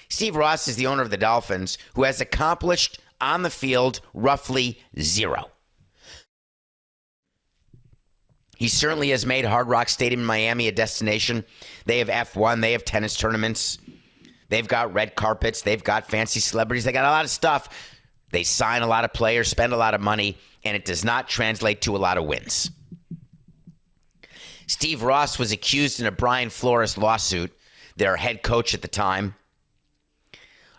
Steve Ross is the owner of the Dolphins, who has accomplished on the field roughly zero. He certainly has made Hard Rock Stadium in Miami a destination. They have F1. They have tennis tournaments. They've got red carpets. They've got fancy celebrities. They got a lot of stuff. They sign a lot of players, spend a lot of money, and it does not translate to a lot of wins. Steve Ross was accused in a Brian Flores lawsuit, their head coach at the time,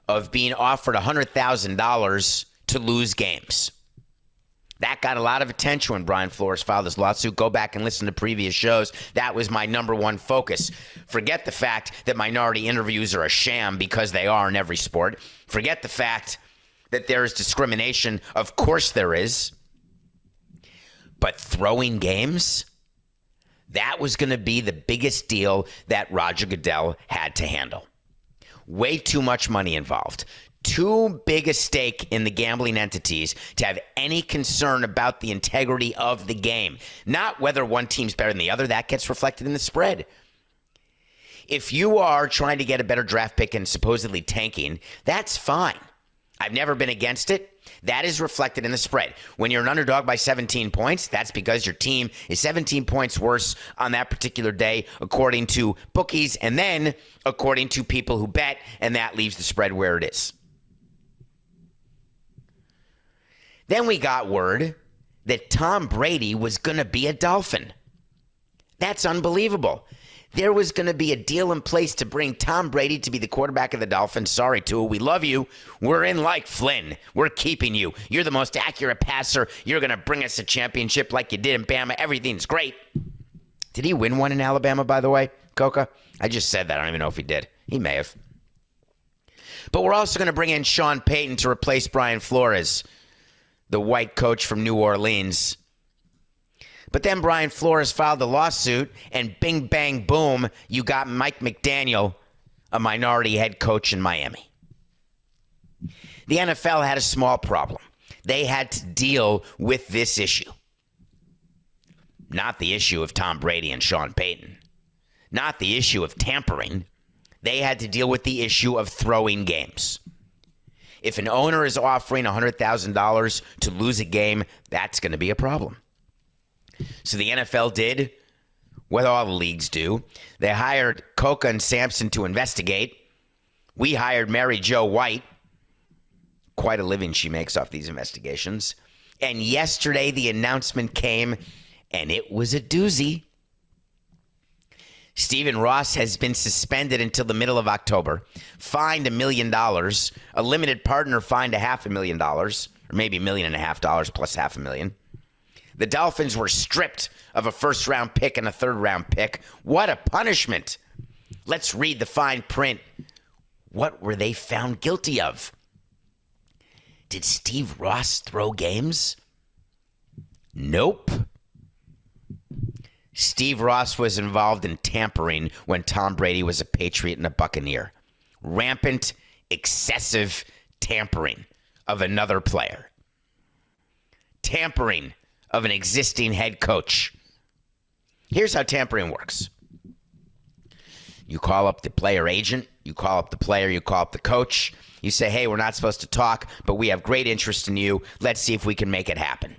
of being offered $100,000 to lose games. That got a lot of attention when Brian Flores filed this lawsuit. Go back and listen to previous shows. That was my number one focus. Forget the fact that minority interviews are a sham, because they are in every sport. Forget the fact that there is discrimination. Of course there is. But throwing games, that was going to be the biggest deal that Roger Goodell had to handle. Way too much money involved. Too big a stake in the gambling entities to have any concern about the integrity of the game. Not whether one team's better than the other. That gets reflected in the spread. If you are trying to get a better draft pick and supposedly tanking, that's fine. I've never been against it. That is reflected in the spread. When you're an underdog by 17 points, that's because your team is 17 points worse on that particular day, according to bookies, and then according to people who bet, and that leaves the spread where it is. Then we got word that Tom Brady was going to be a Dolphin. That's unbelievable. There was going to be a deal in place to bring Tom Brady to be the quarterback of the Dolphins. Sorry, Tua, we love you. We're in like Flynn. We're keeping you. You're the most accurate passer. You're going to bring us a championship like you did in Bama. Everything's great. Did he win one in Alabama, by the way, Coca? I just said that. I don't even know if he did. He may have. But we're also going to bring in Sean Payton to replace Brian Flores, the white coach from New Orleans. But then Brian Flores filed a lawsuit, and bing, bang, boom, you got Mike McDaniel, a minority head coach in Miami. The NFL had a small problem. They had to deal with this issue. Not the issue of Tom Brady and Sean Payton. Not the issue of tampering. They had to deal with the issue of throwing games. If an owner is offering $100,000 to lose a game, that's going to be a problem. So the NFL did what all the leagues do. They hired Coca and Samson to investigate. We hired Mary Jo White. Quite a living she makes off these investigations. And yesterday the announcement came, and it was a doozy. Stephen Ross has been suspended until the middle of October, fined $1 million, a limited partner fined $500,000, or maybe $1.5 million plus $500,000. The Dolphins were stripped of a first-round pick and a third-round pick. What a punishment. Let's read the fine print. What were they found guilty of? Did Steve Ross throw games? Nope. Steve Ross was involved in tampering when Tom Brady was a Patriot and a Buccaneer. Rampant, excessive tampering of another player. Tampering of an existing head coach. Here's how tampering works. You call up the player agent, you call up the player, you call up the coach. You say, hey, we're not supposed to talk, but we have great interest in you. Let's see if we can make it happen.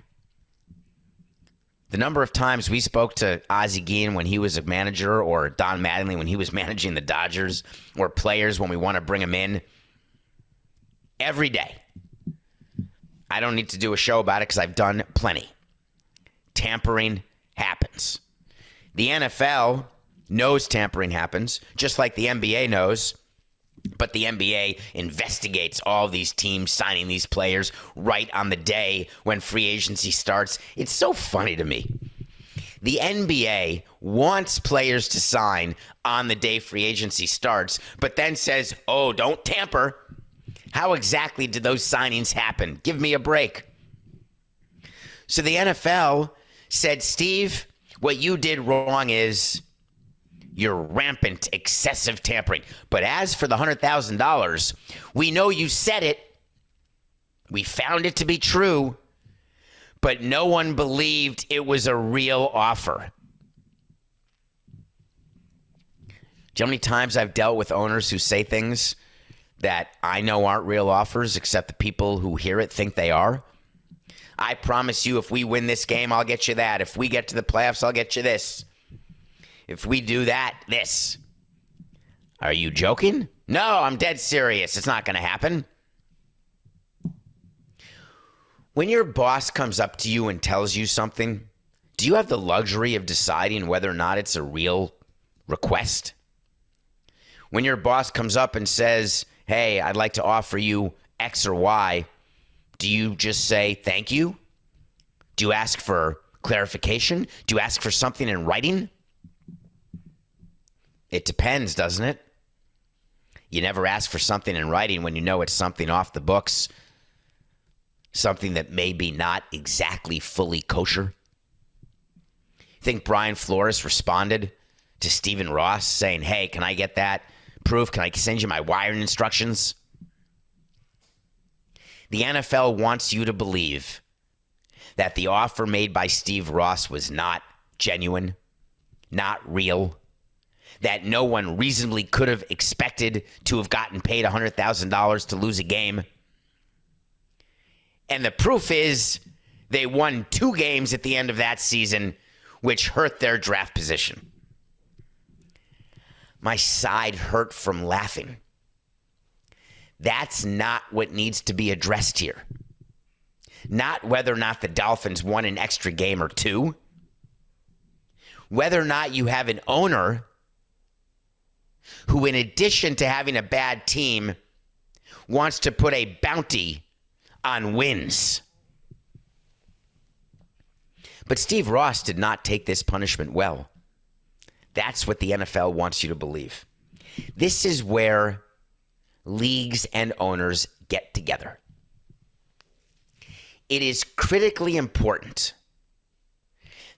The number of times we spoke to Ozzie Guillen when he was a manager, or Don Mattingly when he was managing the Dodgers, or players when we want to bring them in, every day. I don't need to do a show about it because I've done plenty. Tampering happens. The NFL knows tampering happens, just like the NBA knows. But the NBA investigates all these teams signing these players right on the day when free agency starts. It's so funny to me. The NBA wants players to sign on the day free agency starts, but then says, oh, don't tamper. How exactly did those signings happen? Give me a break. So the NFL said, Steve, what you did wrong is your rampant, excessive tampering. But as for the $100,000, we know you said it. We found it to be true, but no one believed it was a real offer. Do you know how many times I've dealt with owners who say things that I know aren't real offers, except the people who hear it think they are. I promise you, if we win this game, I'll get you that. If we get to the playoffs, I'll get you this. If we do that, this. Are you joking? No, I'm dead serious. It's not going to happen. When your boss comes up to you and tells you something, do you have the luxury of deciding whether or not it's a real request? When your boss comes up and says, hey, I'd like to offer you X or Y, do you just say thank you? Do you ask for clarification? Do you ask for something in writing? It depends, doesn't it? You never ask for something in writing when you know it's something off the books, something that may be not exactly fully kosher. Think Brian Flores responded to Stephen Ross saying, hey, can I get that proof? Can I send you my wiring instructions? The NFL wants you to believe that the offer made by Steve Ross was not genuine, not real, that no one reasonably could have expected to have gotten paid $100,000 to lose a game. And the proof is they won 2 games at the end of that season, which hurt their draft position. My side hurt from laughing. That's not what needs to be addressed here. Not whether or not the Dolphins won an extra game or 2. Whether or not you have an owner who, in addition to having a bad team, wants to put a bounty on wins. But Steve Ross did not take this punishment well. That's what the NFL wants you to believe. This is where leagues and owners get together. It is critically important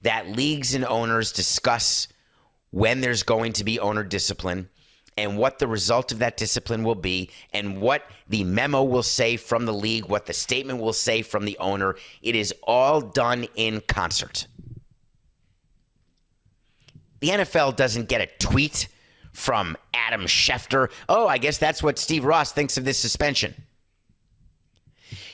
that leagues and owners discuss when there's going to be owner discipline and what the result of that discipline will be and what the memo will say from the league, what the statement will say from the owner. It is all done in concert. The NFL doesn't get a tweet from Adam Schefter. Oh, I guess that's what Steve Ross thinks of this suspension.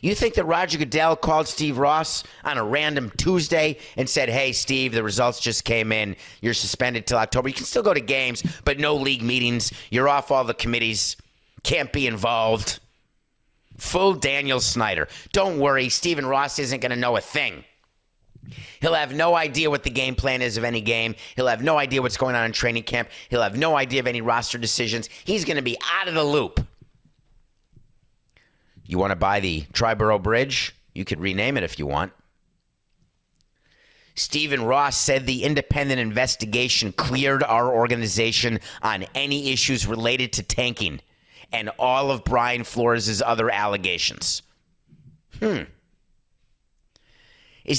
You think that Roger Goodell called Steve Ross on a random Tuesday and said, hey, Steve, the results just came in. You're suspended till October. You can still go to games, but no league meetings. You're off all the committees. Can't be involved. Full Daniel Snyder. Don't worry, Stephen Ross isn't going to know a thing. He'll have no idea what the game plan is of any game. He'll have no idea what's going on in training camp. He'll have no idea of any roster decisions. He's going to be out of the loop. You want to buy the Triborough Bridge? You could rename it if you want. Stephen Ross said the independent investigation cleared our organization on any issues related to tanking and all of Brian Flores' other allegations. Is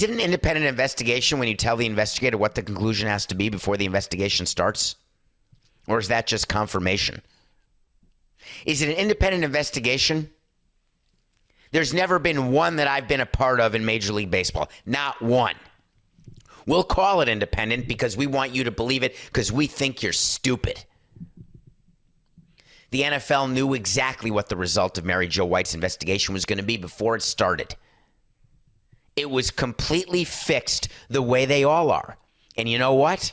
it an independent investigation when you tell the investigator what the conclusion has to be before the investigation starts? Or is that just confirmation? Is it an independent investigation? There's never been one that I've been a part of in Major League Baseball. Not one. We'll call it independent because we want you to believe it because we think you're stupid. The NFL knew exactly what the result of Mary Jo White's investigation was going to be before it started. It was completely fixed the way they all are. And you know what?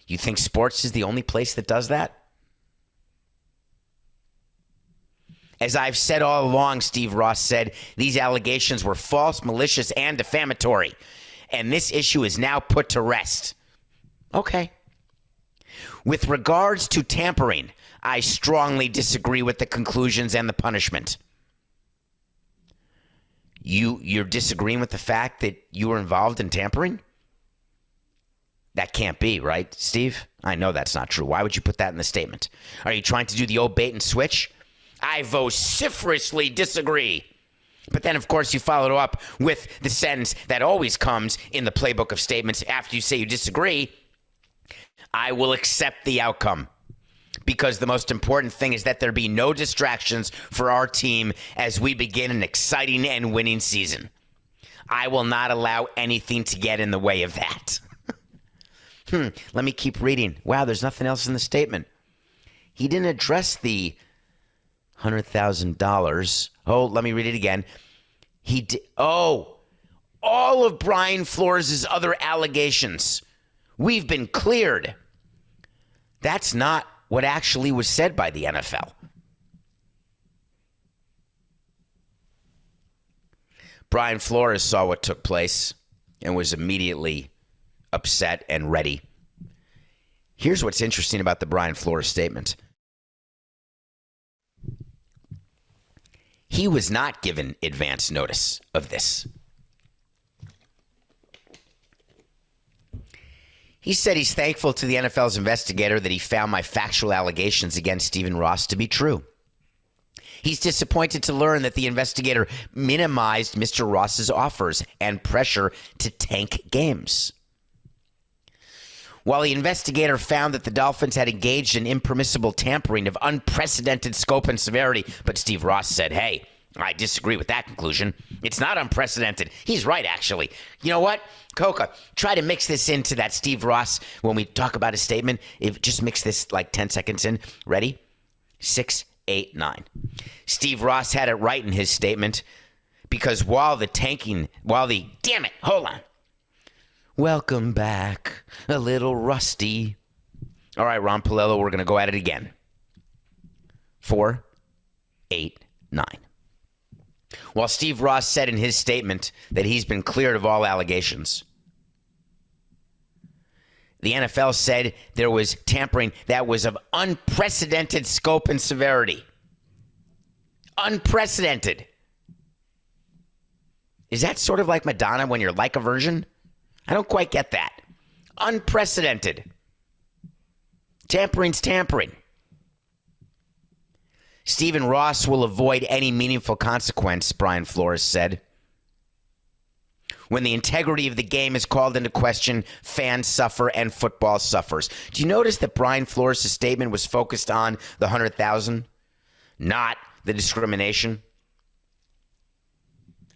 You think sports is the only place that does that? As I've said all along, Steve Ross said, these allegations were false, malicious, and defamatory. And this issue is now put to rest. Okay. With regards to tampering, I strongly disagree with the conclusions and the punishment. You're disagreeing with the fact that you were involved in tampering? That can't be, right, Steve? I know that's not true. Why would you put that in the statement? Are you trying to do the old bait and switch? I vociferously disagree. But then, of course, you followed up with the sentence that always comes in the playbook of statements after you say you disagree. I will accept the outcome because the most important thing is that there be no distractions for our team as we begin an exciting and winning season. I will not allow anything to get in the way of that. Let me keep reading. Wow, there's nothing else in the statement. He didn't address the $100,000. Oh, let me read it again. He did. Oh, all of Brian Flores' other allegations. We've been cleared. That's not what actually was said by the NFL. Brian Flores saw what took place and was immediately upset and ready. Here's what's interesting about the Brian Flores statement. He was not given advance notice of this. He said he's thankful to the NFL's investigator that he found my factual allegations against Stephen Ross to be true. He's disappointed to learn that the investigator minimized Mr. Ross's offers and pressure to tank games. While the investigator found that the Dolphins had engaged in impermissible tampering of unprecedented scope and severity, but Steve Ross said, hey, I disagree with that conclusion. It's not unprecedented. He's right, actually. You know what? Coca, try to mix this into that Steve Ross when we talk about his statement. Just mix this like 10 seconds in. Ready? 6, 8, 9. Steve Ross had it right in his statement because damn it, hold on. Welcome back, a little rusty. All right, Ron Palello, we're going to go at it again. 4, 8, 9. While Steve Ross said in his statement that he's been cleared of all allegations, the NFL said there was tampering that was of unprecedented scope and severity. Unprecedented. Is that sort of like Madonna when you're like a virgin? I don't quite get that. Unprecedented. Tampering's tampering. Stephen Ross will avoid any meaningful consequence, Brian Flores said. When the integrity of the game is called into question, fans suffer and football suffers. Do you notice that Brian Flores' statement was focused on the 100,000, not the discrimination,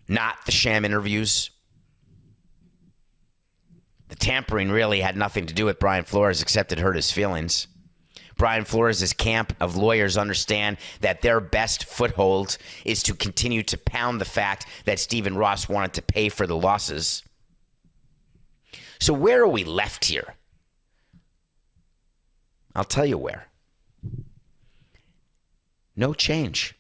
not the sham interviews? The tampering really had nothing to do with Brian Flores except it hurt his feelings. Brian Flores' camp of lawyers understand that their best foothold is to continue to pound the fact that Stephen Ross wanted to pay for the losses. So where are we left here? I'll tell you where. No change.